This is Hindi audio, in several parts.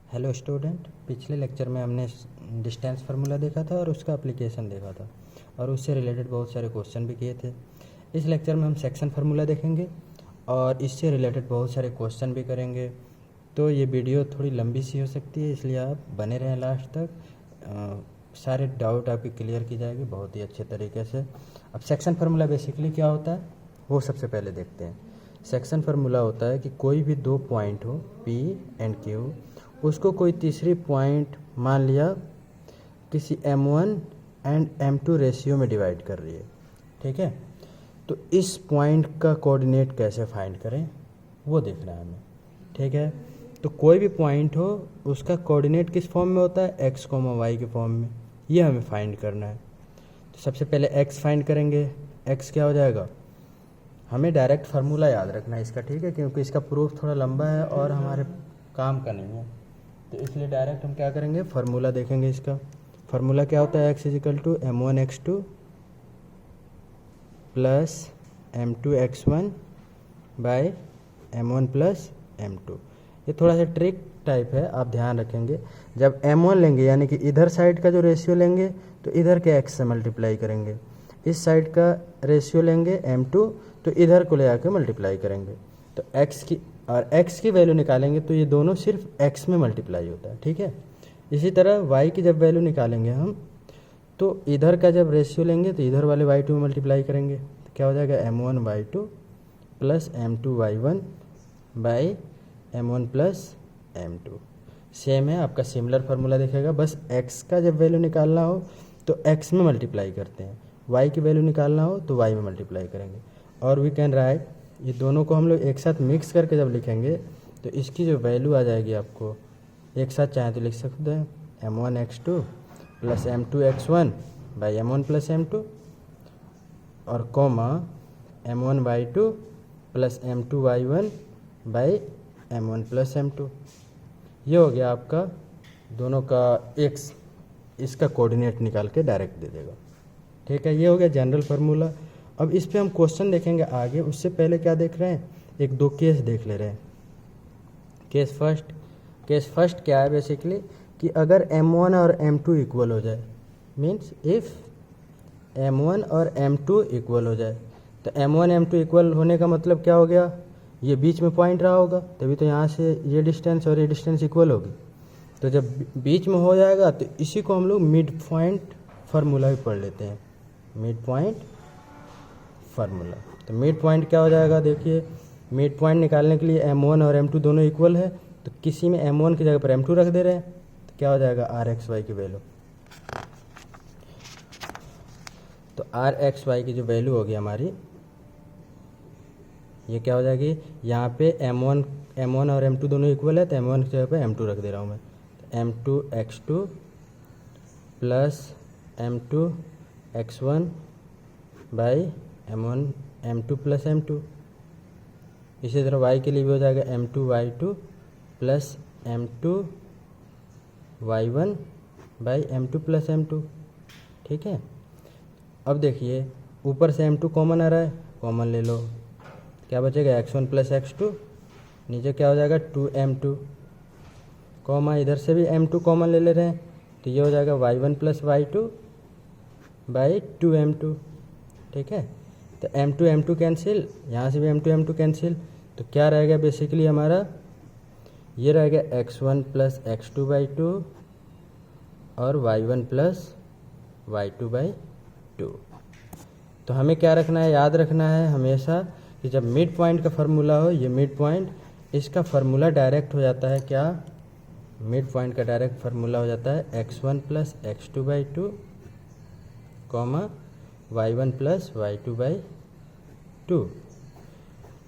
हेलो स्टूडेंट, पिछले लेक्चर में हमने डिस्टेंस फार्मूला देखा था और उसका एप्लीकेशन देखा था और उससे रिलेटेड बहुत सारे क्वेश्चन भी किए थे। इस लेक्चर में हम सेक्शन फार्मूला देखेंगे और इससे रिलेटेड बहुत सारे क्वेश्चन भी करेंगे। तो ये वीडियो थोड़ी लंबी सी हो सकती है, इसलिए आप बने रहें लास्ट तक। सारे डाउट आपकी क्लियर की जाएगी बहुत ही अच्छे तरीके से। अब सेक्शन फार्मूला बेसिकली क्या होता है वो सबसे पहले देखते हैं। सेक्शन फार्मूला होता है कि कोई भी दो पॉइंट हो P एंड Q, उसको कोई तीसरी पॉइंट मान लिया किसी M1 एंड M2 रेशियो में डिवाइड कर रही है, ठीक है। तो इस पॉइंट का कोऑर्डिनेट कैसे फाइंड करें वो देखना है हमें, ठीक है। तो कोई भी पॉइंट हो उसका कोऑर्डिनेट किस फॉर्म में होता है, x, y के फॉर्म में, ये हमें फाइंड करना है। तो सबसे पहले x फाइंड करेंगे। x क्या हो जाएगा, हमें डायरेक्ट फार्मूला याद रखना है इसका, ठीक है, क्योंकि इसका प्रूफ थोड़ा लंबा है और हमारे काम का नहीं है, तो इसलिए डायरेक्ट हम क्या करेंगे, फार्मूला देखेंगे। इसका फार्मूला क्या होता है, x is equal to m1x2 plus m2x1 by m1 plus m2। ये थोड़ा सा ट्रिक टाइप है, आप ध्यान रखेंगे। जब m1 लेंगे यानी कि इधर साइड का जो रेशियो लेंगे तो इधर के x से मल्टीप्लाई करेंगे, इस साइड का रेशियो लेंगे m2 तो इधर को ले आके मल्टीप्लाई करेंगे। तो x की वैल्यू निकालेंगे तो ये दोनों सिर्फ x में मल्टीप्लाई होता है, ठीक है। इसी तरह y की जब वैल्यू निकालेंगे हम तो इधर का जब रेशियो लेंगे तो इधर वाले y2 में मल्टीप्लाई करेंगे, तो क्या हो जाएगा m1y2 plus m2y1 by m1 plus m2। Same है, आपका सिमिलर फार्मूला दिखेगा, बस x का जब वैल्यू निकालना हो तो x में मल्टीप्लाई करते हैं, y की वैल्यू निकालना हो तो y में मल्टीप्लाई करेंगे। और वी कैन राइट, ये दोनों को हम लोग एक साथ मिक्स करके जब लिखेंगे तो इसकी जो वैल्यू आ जाएगी, आपको एक साथ चाहें तो लिख सकते हैं m1x2 plus m2x1 by m1 plus m2 और comma m1y2 plus m2y1 by m1 plus m2। ये हो गया आपका दोनों का x, इसका कोऑर्डिनेट निकाल के डायरेक्ट दे देगा, ठीक है। ये हो गया जनरल फार्मूला। अब इस पे हम क्वेश्चन देखेंगे आगे, उससे पहले क्या देख रहे हैं, एक दो केस देख ले रहे हैं। केस फर्स्ट क्या है बेसिकली कि अगर m1 और m2 इक्वल हो जाए, मीन्स इफ़ m1 और m2 इक्वल हो जाए, तो m1 m2 इक्वल होने का मतलब क्या हो गया, ये बीच में पॉइंट रहा होगा तभी तो यहाँ से ये डिस्टेंस और ये डिस्टेंस इक्वल होगी। तो जब बीच में हो जाएगा तो इसी को हम लोग मिड पॉइंट फार्मूला भी पढ़ लेते हैं, मिड पॉइंट फार्मूला। तो मिड पॉइंट क्या हो जाएगा, देखिए मिड पॉइंट निकालने के लिए m1 और m2 दोनों इक्वल है, तो किसी में m1 की जगह पर m2 रख दे रहे हैं, तो क्या हो जाएगा rxy की वैल्यू। तो rxy की जो वैल्यू होगी हमारी, ये क्या हो जाएगी, यहाँ पे m1 और m2 दोनों इक्वल है तो m1 की जगह पे m2 रख दे रहा हूँ मैं, तो m2x2 plus m2x1 by m2 plus m2। इसी तरह y के लिए भी हो जाएगा m2y2 plus m2y1 by m2 plus m2, ठीक है। अब देखिए ऊपर से m2 कॉमन आ रहा है, कॉमन ले लो, क्या बचेगा x1 प्लस x2, नीचे क्या हो जाएगा 2m2, कॉमा इधर से भी m2 कॉमन ले रहे हैं तो ये हो जाएगा y1 plus y2 by 2m2, ठीक है। तो m2 m2 कैंसिल, यहाँ से भी m2 m2 कैंसिल, तो क्या रहेगा बेसिकली हमारा, ये रहेगा x1 प्लस x2 बाई 2 और y1 प्लस y2 बाई 2। तो हमें क्या रखना है, याद रखना है हमेशा कि जब मिड पॉइंट का फार्मूला हो, ये मिड पॉइंट, इसका फार्मूला डायरेक्ट हो जाता है क्या, मिड पॉइंट का डायरेक्ट फार्मूला हो जाता है x1 plus x2 by 2 comma y1 plus y2 by 2।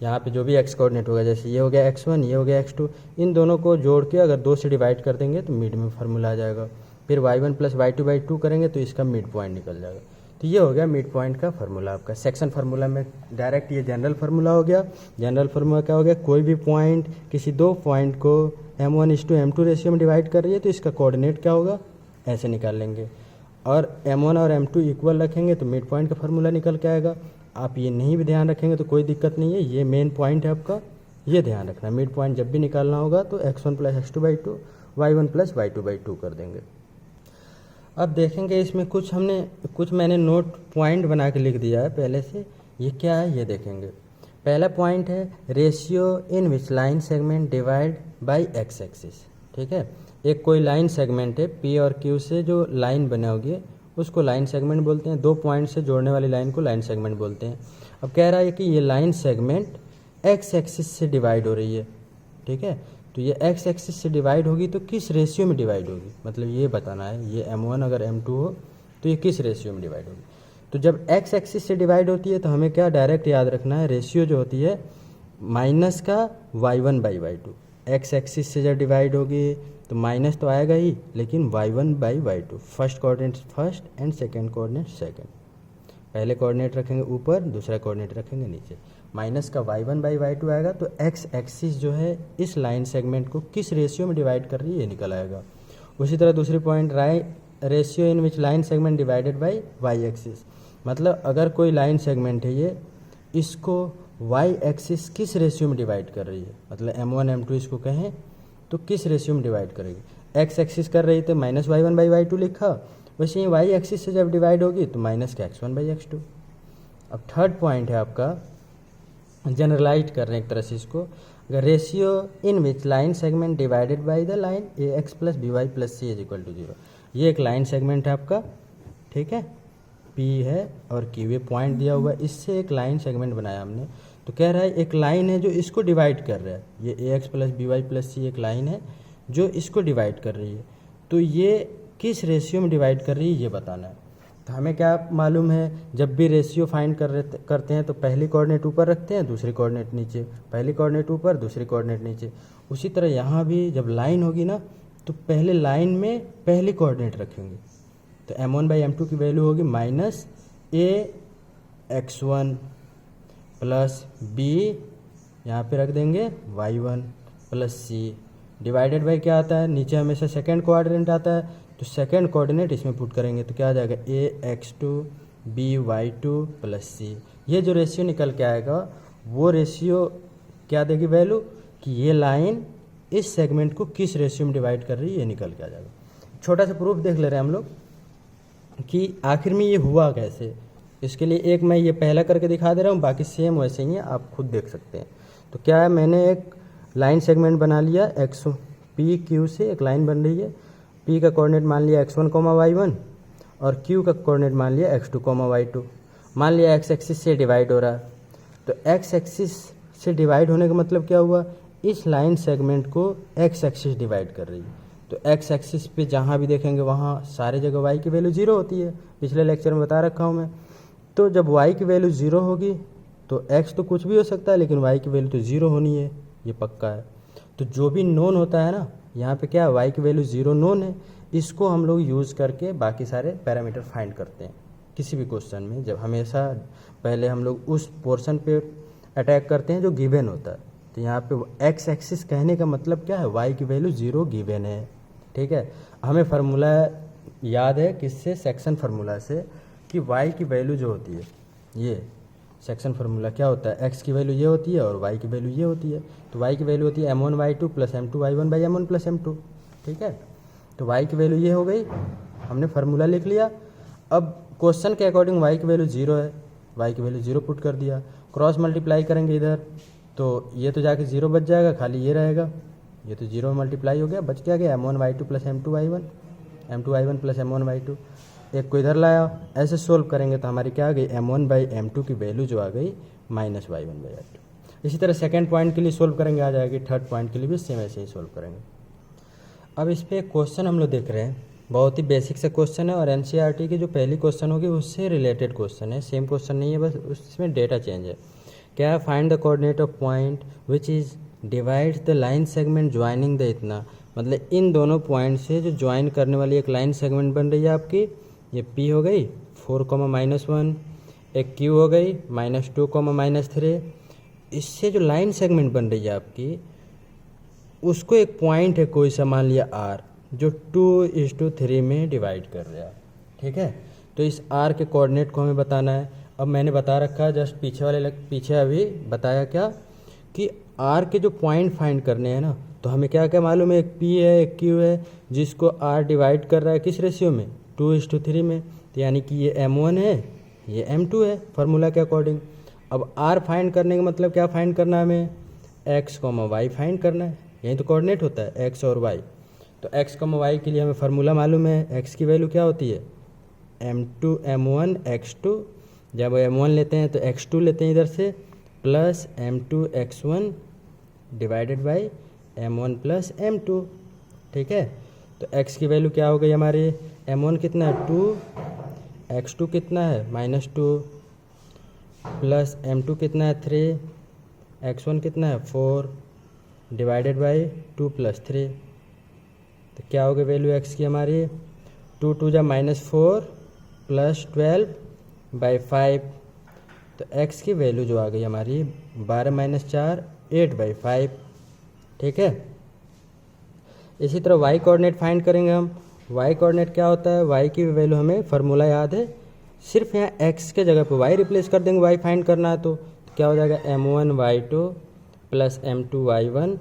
यहाँ पे जो भी x कोऑर्डिनेट होगा, जैसे ये हो गया x1, ये हो गया x2, इन दोनों को जोड़ के अगर 2 से डिवाइड कर देंगे तो मिड में फार्मूला आ जाएगा। फिर y1 प्लस y2 बाई 2 करेंगे तो इसका मिड पॉइंट निकल जाएगा। तो ये हो गया मिड पॉइंट का फार्मूला आपका। सेक्शन फार्मूला में डायरेक्ट ये जनरल फार्मूला हो गया। जनरल फार्मूला क्या हो गया, कोई भी पॉइंट किसी दो पॉइंट को m1:m2 रेशियो में डिवाइड कर रही है तो इसका कोऑर्डिनेट क्या होगा, ऐसे निकाल लेंगे। और m1 और m2 इक्वल रखेंगे तो मिड पॉइंट का फार्मूला निकल के आएगा। आप ये नहीं भी ध्यान रखेंगे तो कोई दिक्कत नहीं है, ये मेन पॉइंट है आपका, ये ध्यान रखना, मिड पॉइंट जब भी निकालना होगा तो x1 plus x2/2 y1 plus y2/2 कर देंगे। अब देखेंगे इसमें कुछ मैंने नोट पॉइंट बना के लिख दिया है पहले से, ये क्या है ये देखेंगे। पहला पॉइंट है ratio in which line segment divide by x axis. ठीक है, एक कोई लाइन सेगमेंट है पी और क्यू से जो लाइन बने होगी उसको लाइन सेगमेंट बोलते हैं, 2 पॉइंट से जोड़ने वाली लाइन को लाइन सेगमेंट बोलते हैं। अब कह रहा है कि ये लाइन सेगमेंट एक्स एक्सिस से डिवाइड हो रही है। ठीक है, तो ये एक्स एक्सिस से डिवाइड होगी तो किस रेशियो में डिवाइड होगी, मतलब ये बताना है। ये m1 अगर m2 हो तो ये किस रेशियो में डिवाइड होगी। तो जब एक्स एक्सिस से डिवाइड होती है तो हमें क्या डायरेक्ट याद रखना है, रेशियो जो होती है माइनस का y1/y2। एक्स एक्सिस से जब डिवाइड होगी तो माइनस तो आएगा ही, लेकिन y1/y2, first coordinate first and second coordinate second. पहले कोऑर्डिनेट रखेंगे ऊपर, दूसरा कोऑर्डिनेट रखेंगे नीचे। माइनस का y1/y2 आएगा तो एक्स एक्सिस जो है इस लाइन सेगमेंट को किस रेशियो में डिवाइड कर रही है ये निकल आएगा। उसी तरह दूसरी point ratio in which line segment divided by y axis, मतलब अगर कोई लाइन सेगमेंट है ये, इसको वाई एक्सिस किस रेशियो में डिवाइड कर रही है, मतलब m1 m2 इसको कहें तो किस रेशियो में डिवाइड करेगी। एक्स एक्सिस कर रही तो माइनस y1/y2 लिखा, वैसे ही वाई एक्सिस से जब डिवाइड होगी तो माइनस का x1/x2। अब थर्ड पॉइंट है आपका, जनरलाइज कर रहे हैं एक तरह से इसको, अगर ratio in which line segment divided by the line ax plus by plus c is equal to 0। ये एक लाइन सेगमेंट है आपका, ठीक है, P है और Q, ये पॉइंट दिया हुआ है, इससे एक लाइन सेगमेंट बनाया हमने। तो कह रहा है एक लाइन है जो इसको डिवाइड कर रहा है, ये ax plus by plus c एक लाइन है जो इसको डिवाइड कर रही है, तो ये किस रेशियो में डिवाइड कर रही है ये बताना है। तो हमें क्या मालूम है, जब भी रेशियो फाइंड करते हैं तो पहली कोऑर्डिनेट ऊपर रखते हैं, दूसरी कोऑर्डिनेट नीचे, पहली कोऑर्डिनेट ऊपर, दूसरी कोऑर्डिनेट नीचे। उसी तरह यहाँ भी जब लाइन होगी ना तो पहले लाइन में पहली कोऑर्डिनेट रखेंगे, तो m1/m2 की वैल्यू होगी माइनस ax1 प्लस b, यहाँ पे रख देंगे y1 plus c, divided by क्या आता है, नीचे हमेशा सेकेंड कोऑर्डिनेट आता है, तो सेकेंड कोऑर्डिनेट इसमें पुट करेंगे तो क्या आ जाएगा ax2 by2 प्लस c। ये जो रेशियो निकल के आएगा वो रेशियो क्या देगी वैल्यू, कि ये लाइन इस सेगमेंट को किस रेशियो में डिवाइड कर रही है ये निकल के आ जाएगा। छोटा सा प्रूफ देख ले रहे हैं हम लोग कि आखिर में ये हुआ कैसे। इसके लिए एक मैं ये पहला करके दिखा दे रहा हूँ, बाकी सेम वैसे ही है, आप खुद देख सकते हैं। तो क्या है, मैंने एक लाइन सेगमेंट बना लिया, एक्स पी क्यू से एक लाइन बन रही है, पी का कोऑर्डिनेट मान लिया x1, y1 और q का कोऑर्डिनेट मान लिया x2, y2। मान लिया एक्स एक्सिस से डिवाइड हो रहा है, तो एक्स एक्सिस से डिवाइड होने का मतलब क्या हुआ, इस लाइन सेगमेंट को एक्स एक्सिस डिवाइड कर रही है। तो एक्स एक्सिस पे जहाँ भी देखेंगे वहाँ सारे जगह y की वैल्यू 0 होती है, पिछले लेक्चर में बता रखा हूँ मैं। तो जब y की वैल्यू 0 होगी तो x तो कुछ भी हो सकता है, लेकिन y की वैल्यू तो 0 होनी है, ये पक्का है। तो जो भी नोन होता है ना, यहाँ पे क्या y की वैल्यू 0 नोन है, इसको हम लोग यूज़ करके बाकी सारे पैरामीटर फाइंड करते हैं किसी भी क्वेश्चन में। जब हमेशा पहले हम लोग उस पोर्शन पे अटैक करते हैं जो गिवन होता है। तो यहाँ पे एक्स एक्सिस कहने का मतलब क्या है, y की वैल्यू 0 गिवन है, ठीक है। हमें फार्मूला याद है किससे, सेक्शन फार्मूला से, कि y की वैल्यू जो होती है, ये सेक्शन फार्मूला क्या होता है, x की वैल्यू ये होती है और y की वैल्यू ये होती है। तो y की वैल्यू होती है m1/y2 plus m2/y1/m1 plus m2, ठीक है। तो y की वैल्यू ये हो गई, हमने फार्मूला लिख लिया। अब क्वेश्चन के अकॉर्डिंग y की वैल्यू 0 है, y की वैल्यू 0 पुट कर दिया, क्रॉस मल्टीप्लाई करेंगे इधर, तो ये तो जाके 0 बच जाएगा, खाली ये रहेगा, ये तो 0 मल्टीप्लाई हो गया, बच क्या गया m1/y2 plus m2/y1 plus m1/y2। एक को इधर लाया, ऐसे सोल्व करेंगे तो हमारी क्या आ गई, m1/m2 की वैल्यू जो आ गई माइनस y1/y2। इसी तरह सेकेंड पॉइंट के लिए सोल्व करेंगे आ जाएगी, थर्ड पॉइंट के लिए भी सेम ऐसे ही सोल्व करेंगे। अब इस पर एक क्वेश्चन हम लोग देख रहे हैं, बहुत ही बेसिक से क्वेश्चन है और एनसीईआरटी की जो पहली क्वेश्चन होगी उससे रिलेटेड क्वेश्चन है, सेम क्वेश्चन नहीं है, बस उसमें डेटा चेंज है। क्या है, find the coordinate of point which is divides the line segment joining the इतना, मतलब इन दोनों पॉइंट से जो ज्वाइन करने वाली एक लाइन सेगमेंट बन रही है आपकी, ये P हो गई 4, -1, एक Q हो गई -2, -3। इससे जो लाइन सेगमेंट बन रही है आपकी, उसको एक पॉइंट है कोई सा मान लिया R, जो 2:3 में डिवाइड कर रहा है, ठीक है। तो इस R के कोऑर्डिनेट को हमें बताना है। अब मैंने बता रखा है जस्ट पीछे अभी बताया क्या, कि आर के जो पॉइंट फाइंड करने हैं ना, तो हमें क्या क्या मालूम है, एक पी है एक क्यू है, जिसको आर डिवाइड कर रहा है किस रेशियो में, 2:3 में। तो यानी कि ये M1 है, ये M2 है फार्मूला के अकॉर्डिंग। अब आर फाइंड करने का मतलब क्या फाइंड करना है हमें, एक्स कॉमा वाई फाइंड करना है। यही तो कोऑर्डिनेट होता है एक्स और वाई। तो एक्स कॉमा वाई के लिए हमें फार्मूला मालूम है, एक्स की वैल्यू क्या होती है, M2 M1 X2। जब M1 लेते हैं तो X2 लेते हैं इधर से, plus M2 X1 divided by M1 plus M2। ठीक है, तो x की वैल्यू क्या हो गई हमारी, M1 कितना है 2, X2 कितना है -2, प्लस M2 कितना है 3, X1 कितना है 4 डिवाइडेड बाई 2 प्लस 3। तो क्या हो गई वैल्यू x की हमारी, 2 2 जा -4 प्लस 12/5। तो x की वैल्यू जो आ गई हमारी 12 - 4 8/5। ठीक है, इसी तरह y कोऑर्डिनेट फाइंड करेंगे हम। y कोऑर्डिनेट क्या होता है, y की वैल्यू हमें फार्मूला याद है, सिर्फ यहाँ x के जगह पे y रिप्लेस कर देंगे, y फाइंड करना है तो क्या हो जाएगा, M1 Y2 plus M2 Y1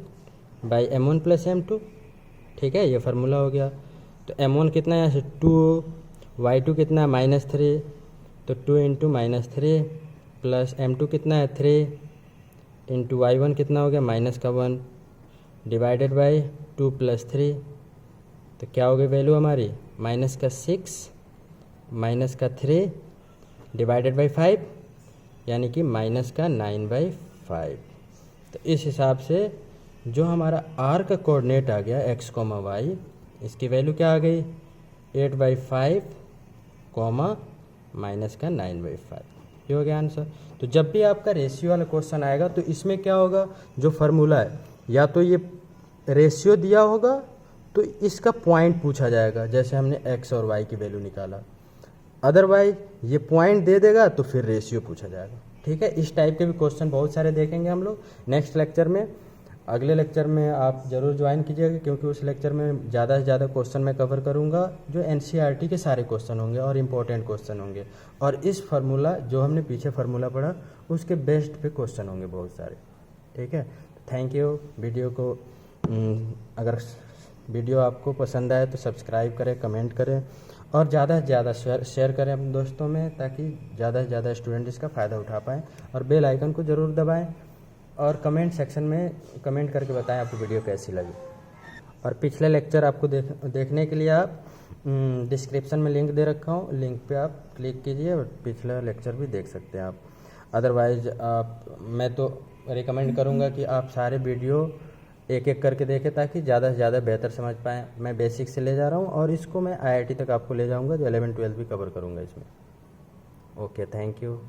by M1 plus M2। ठीक है, ये फार्मूला हो गया। तो M1 कितना है यहाँ से 2, Y2 कितना है -3, तो 2 इंटू -3 प्लस M2 कितना है 3 इंटू Y1 कितना हो गया -1 डिवाइडेड बाई 2 प्लस 3। तो क्या हो गई वैल्यू हमारी, -6 -3 डिवाइडेड बाई 5, यानी कि -9/5। तो इस हिसाब से जो हमारा r का कोऑर्डिनेट आ गया x, y, इसकी वैल्यू क्या आ गई 8/5, -9/5। ये हो गया आंसर। तो जब भी आपका रेशियो वाला क्वेश्चन आएगा तो इसमें क्या होगा, जो फार्मूला है या तो ये रेशियो दिया होगा तो इसका पॉइंट पूछा जाएगा, जैसे हमने x और y की वैल्यू निकाला। अदरवाइज ये पॉइंट दे देगा तो फिर रेशियो पूछा जाएगा। ठीक है, इस टाइप के भी क्वेश्चन बहुत सारे देखेंगे हम लोग नेक्स्ट लेक्चर में। अगले लेक्चर में आप ज़रूर ज्वाइन कीजिएगा, क्योंकि उस लेक्चर में ज़्यादा से ज़्यादा क्वेश्चन मैं कवर करूँगा जो NCERT के सारे क्वेश्चन होंगे और इम्पोर्टेंट क्वेश्चन होंगे। और इस फार्मूला जो हमने पीछे फार्मूला पढ़ा उसके बेस्ट पे क्वेश्चन होंगे बहुत सारे। ठीक है, थैंक यू। वीडियो को अगर वीडियो आपको पसंद आए तो सब्सक्राइब करें, कमेंट करें और ज़्यादा से ज़्यादा शेयर करें अपने दोस्तों में, ताकि ज़्यादा से ज़्यादा स्टूडेंट इसका फ़ायदा उठा पाएँ। और बेल आइकन को ज़रूर दबाएं और कमेंट सेक्शन में कमेंट करके बताएं आपको वीडियो कैसी लगी। और पिछले लेक्चर आपको देखने के लिए आप डिस्क्रिप्शन में लिंक दे रखा हूँ, लिंक पे आप क्लिक कीजिए और पिछला लेक्चर भी देख सकते हैं आप। अदरवाइज मैं तो रिकमेंड करूँगा कि आप सारे वीडियो एक एक करके देखें, ताकि ज़्यादा से ज़्यादा बेहतर समझ पाएँ। मैं बेसिक से ले जा रहा हूँ और इसको मैं IIT तक आपको ले जाऊँगा, जो 11th 12th भी कवर करूँगा इसमें। Okay, thank you.